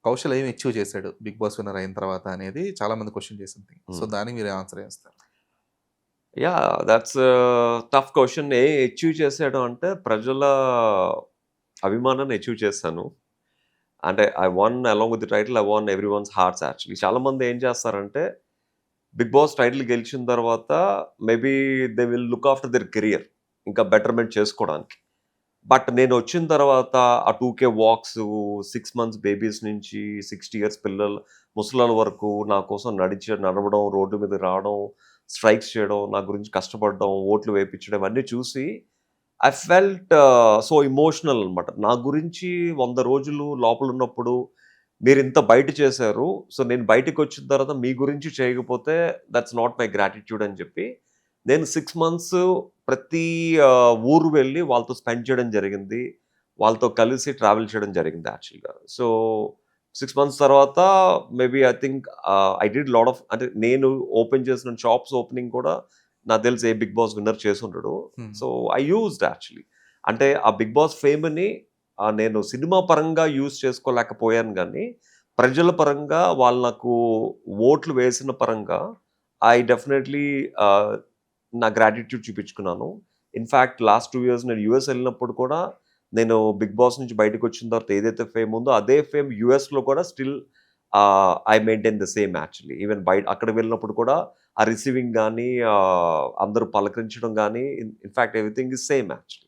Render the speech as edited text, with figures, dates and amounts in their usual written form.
కౌశల్ ఏమి అచీవ్ చేశాడు 'big boss' winner అయిన తర్వాత అనేది చాలా మంది క్వెషన్ చేసింది. So, hmm. దానికి మీరు ఆన్సర్ ఏమిస్తారు? Yeah! That's tough question. Achieve చేసాడు అంటే ప్రజల అభిమానాన్ని అచీవ్ చేశాను. అంటే I won along with the title I won everyone's hearts actually. చాలామంది ఏం చేస్తారంటే 'బిగ్ బాస్' టైటిల్ గెలిచిన తర్వాత maybe they will look after their career. ఇంకా బెటర్‌మెంట్ చేసుకోవడానికి. బట్ నేనొచ్చిన తర్వాత ఆ 2K వాక్స్, 6 మంత్స్ బేబీస్ నుంచి 60 ఇయర్స్ పిల్లలు, ముసలోళ్ళ వరకు నా కోసం నడవడం, రోడ్డు మీదకి రావడం, స్ట్రైక్స్ చేయడం, నా గురించి కష్టపడడం, ఓట్లు వేపించడం ఇవన్నీ చూసి ఐ ఫెల్ట్ సో ఎమోషనల్ అనమాట. నా గురించి 100 రోజులు లోపలున్నప్పుడు మీరింత బయట చేశారు. సో నేను బయటికొచ్చిన తర్వాత మీ గురించి చేయకపోతే దట్స్ నాట్ మై గ్రాటిట్యూడ్ అని చెప్పి నేను 6 మంత్స్ ప్రతి ఊరు వెళ్ళి వాళ్ళతో స్పెండ్ చేయడం జరిగింది. వాళ్ళతో కలిసి ట్రావెల్ చేయడం జరిగింది యాక్చువల్‌గా. సో, 6 మంత్స్ తర్వాత maybe I think I did lot of అంటే నేను ఓపెన్ చేసిన షాప్స్ ఓపెనింగ్ కూడా నాకు తెలిసి ఏ 'బిగ్ బాస్' విన్నర్ చేసుండడు. హ్మ్. So, I used actually. అంటే ఆ 'బిగ్ బాస్' ఫేమ్‌ని నేను సినిమా పరంగా యూజ్ చేసుకోలేకపోయాను గానీ, ప్రజల పరంగా వాళ్ళు నాకు ఓట్లు వేసిన పరంగా ఐ డెఫినైట్‌లీ ఆహ్, నా గ్రాటిట్యూడ్ చూపించుకున్నాను. ఇన్‌ఫాక్ట్ లాస్ట్ 2 ఇయర్స్ నేను యూఎస్ ఎళ్ళినప్పుడు కూడా నేను 'బిగ్ బాస్' నుంచి బయటకొచ్చిన తర్వాత ఏదైతే ఫేమ్ ఉందో అదే ఫేమ్ యూఎస్‌లో కూడా still I maintain the same actually. Even అక్కడికి వెళ్ళినప్పుడు కూడా ఆ రిసీవింగ్ గానీ అందరూ పలకరించడం గానీ in fact everything is same actually.